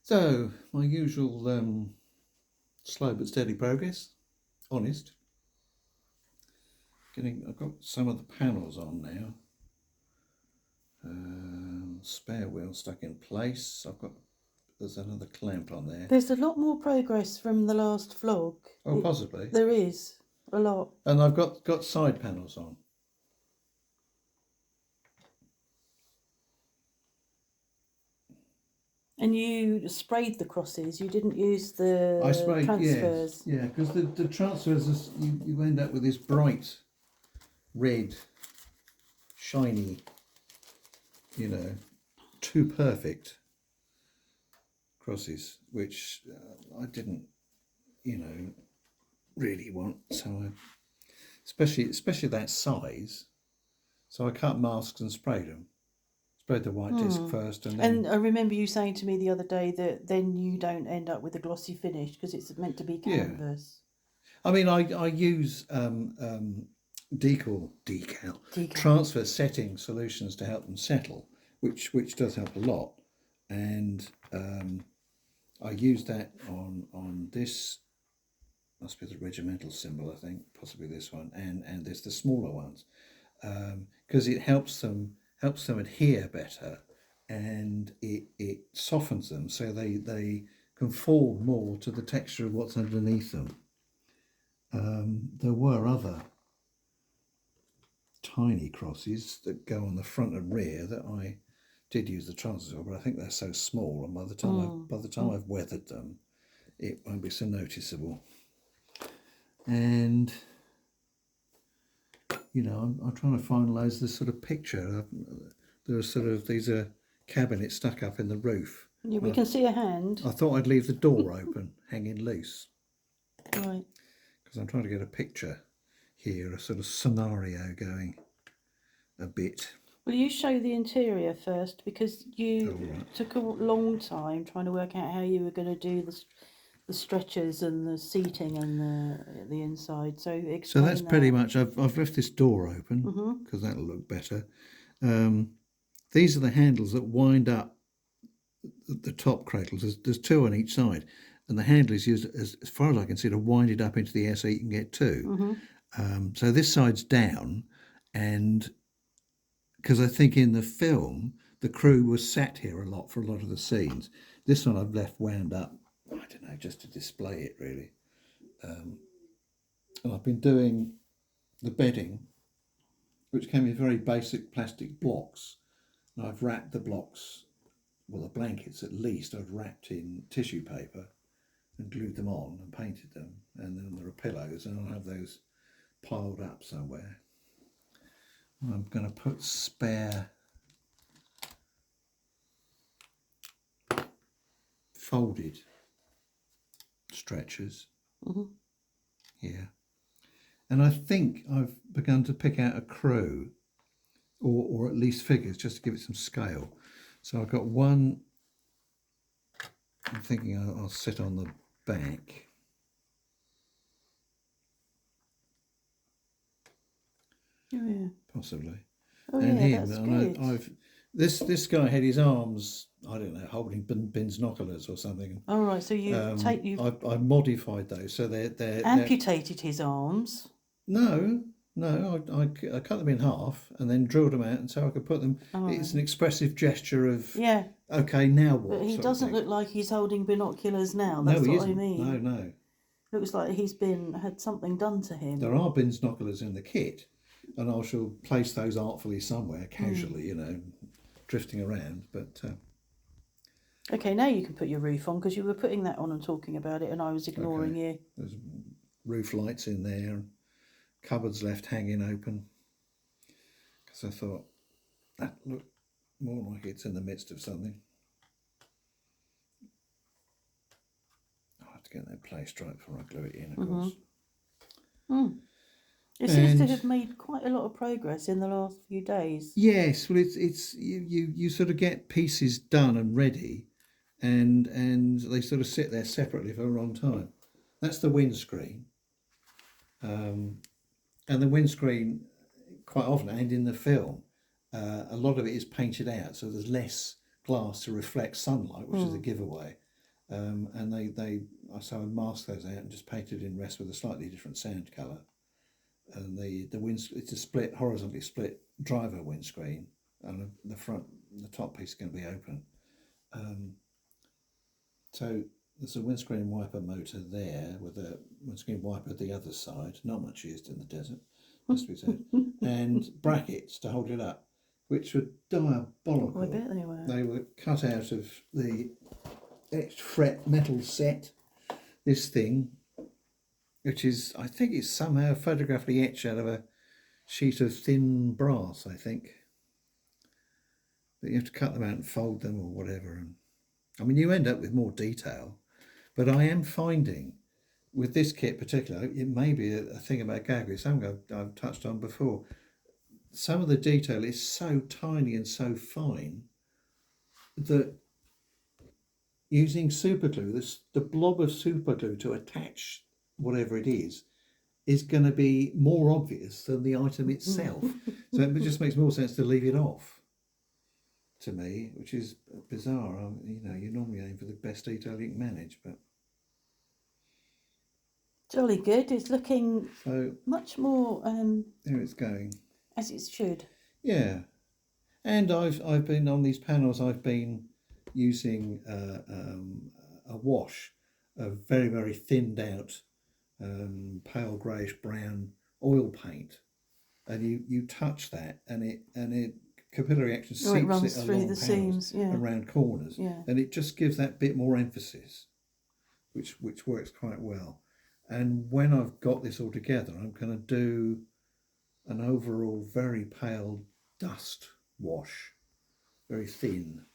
So, my usual slow but steady progress. Honest. I've got some of the panels on now. Spare wheel stuck in place. There's another clamp on there. There's a lot more progress from the last vlog. Oh, possibly. There is a lot. And I've got side panels on. And you sprayed the crosses. You didn't use the I sprayed, transfers. yes, yeah, because the transfers, you end up with this bright red, shiny, too perfect crosses, which I didn't, really want. So, especially that size. So I cut masks and sprayed them. Sprayed the white disc first, and then. And I remember you saying to me the other day that then you don't end up with a glossy finish because it's meant to be canvas. I mean, I use decal transfer setting solutions to help them settle, which does help a lot, and I use that on this. Must be the regimental symbol, I think, possibly this one, and there's the smaller ones, because it helps them adhere better, and it softens them so they conform more to the texture of what's underneath them. There were other tiny crosses that go on the front and rear that I did use the transfer, but I think they're so small, and by the time I've weathered them, it won't be so noticeable. And I'm trying to finalise this sort of picture. These are cabinets stuck up in the roof. Yeah, we can see a hand. I thought I'd leave the door open, hanging loose. Right. Because I'm trying to get a picture here, a sort of scenario going a bit. Will you show the interior first? Because you took a long time trying to work out how you were going to do the stretchers and the seating and the inside. So that's pretty much. I've left this door open because that'll look better. These are the handles that wind up the top cradles. There's two on each side, and the handle is used as far as I can see to wind it up into the air so you can get two. So this side's down, and because I think in the film the crew was sat here a lot for a lot of the scenes. This one I've left wound up. I don't know, just to display it really. And I've been doing the bedding, which came in very basic plastic blocks. And I've wrapped the blocks, well, the blankets at least, I've wrapped in tissue paper and glued them on and painted them. And then there are pillows, and I'll have those piled up somewhere. I'm going to put spare folded stretchers here, and I think I've begun to pick out a crew, or at least figures, just to give it some scale. So I've got one. I'm thinking I'll sit on the back. Oh yeah, possibly. Oh and yeah, him, that's and good. This guy had his arms, I don't know, holding binoculars or something. All right, so you I modified those so they're amputated his arms. No, I cut them in half and then drilled them out, and so I could put them. It's an expressive gesture of okay, now what? But he doesn't look like he's holding binoculars now. No, That's he what isn't. I mean. No. Looks like he's had something done to him. There are binoculars in the kit, and I shall place those artfully somewhere, casually, drifting around. But okay, now you can put your roof on, because you were putting that on and talking about it, and I was ignoring you. There's roof lights in there, cupboards left hanging open, because I thought that looked more like it's in the midst of something. I have to get that placed right before I glue it in, of course. It seems to have made quite a lot of progress in the last few days. Yes, well, it's you sort of get pieces done and ready, and they sort of sit there separately for a long time. That's the windscreen, and the windscreen quite often, and in the film, a lot of it is painted out, so there's less glass to reflect sunlight, which is a giveaway. and so I masked those out and just painted in rest with a slightly different sand colour. And the it's a horizontally split driver windscreen, and the top piece is going to be open. So there's a windscreen wiper motor there with a windscreen wiper at the other side, not much used in the desert, must be said, and brackets to hold it up, which were diabolical. I bet they were. They were cut out of the etched fret metal set, this thing, which is, I think it's somehow photographically etched out of a sheet of thin brass, I think. But you have to cut them out and fold them or whatever. And I mean, you end up with more detail, but I am finding with this kit particularly, it may be a thing about Gagry, something I've touched on before. Some of the detail is so tiny and so fine that using super glue, the blob of super glue to attach whatever it is going to be more obvious than the item itself. So it just makes more sense to leave it off, to me, which is bizarre. You know, you normally aim for the best detail you can manage, but jolly good. It's looking much more there it's going, as it should. Yeah, and I've been on these panels. I've been using a wash of very, very thinned out pale greyish brown oil paint, and you touch that, and it capillary action seeps it runs it through along the panels seams, yeah, around corners, yeah, and it just gives that bit more emphasis, which works quite well. And when I've got this all together, I'm going to do an overall very pale dust wash, very thin,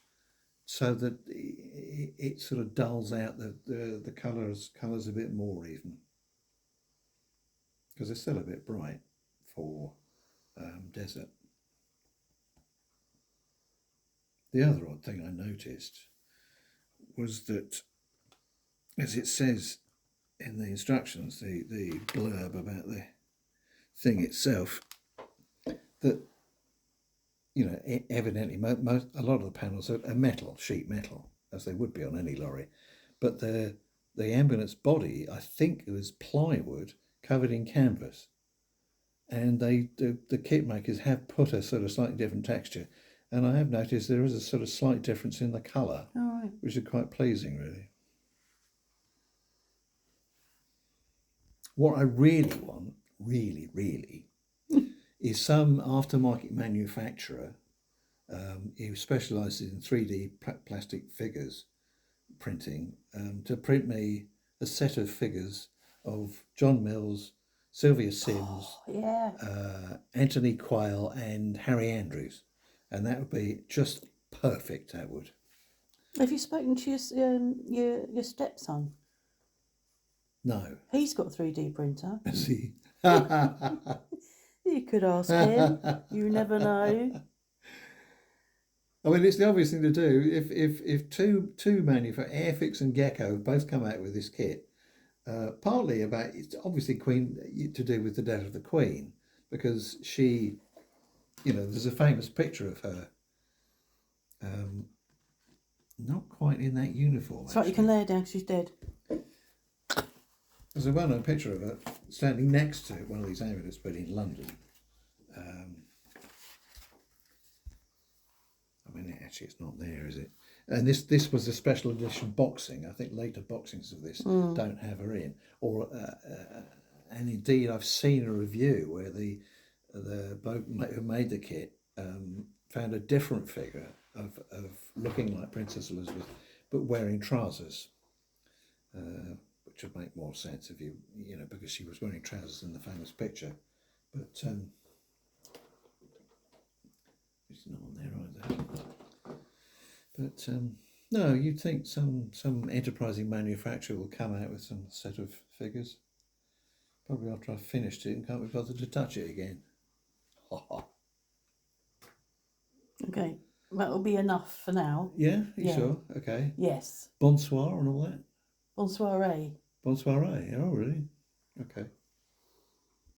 so that it sort of dulls out the colours a bit more even, because they're still a bit bright for desert. The other odd thing I noticed was that, as it says in the instructions, the blurb about the thing itself, that, you know, evidently a lot of the panels are sheet metal, as they would be on any lorry, but the ambulance body, I think it was plywood covered in canvas, and the kit makers have put a sort of slightly different texture, and I have noticed there is a sort of slight difference in the colour, which is quite pleasing, really. What I really want, really, is some aftermarket manufacturer who specialises in 3D plastic figures printing to print me a set of figures of John Mills, Sylvia Sims, Anthony Quayle and Harry Andrews, and that would be just perfect. That would. Have you spoken to your stepson? No. He's got a 3D printer. See. You could ask him. You never know. I mean, it's the obvious thing to do. If two manufacturers, Airfix and Gecko, both come out with this kit, partly about, it's obviously Queen, to do with the death of the Queen, because she, you know, there's a famous picture of her, not quite in that uniform. It's right, you can lay her down because she's dead. There's a well-known picture of her standing next to one of these ambulances, but in London. I mean, actually, it's not there, is it? And this was a special edition boxing. I think later boxings of this don't have her in. Or and indeed, I've seen a review where the bloke who made the kit found a different figure of looking like Princess Elizabeth, but wearing trousers, which would make more sense if you know, because she was wearing trousers in the famous picture. But it's not on there either. But no, you'd think some enterprising manufacturer will come out with some set of figures. Probably after I've finished it and can't be bothered to touch it again. Okay, that will be enough for now. Yeah, you sure? Okay. Yes. Bonsoir and all that. Bonsoir. Bonsoir. Oh, really? Okay.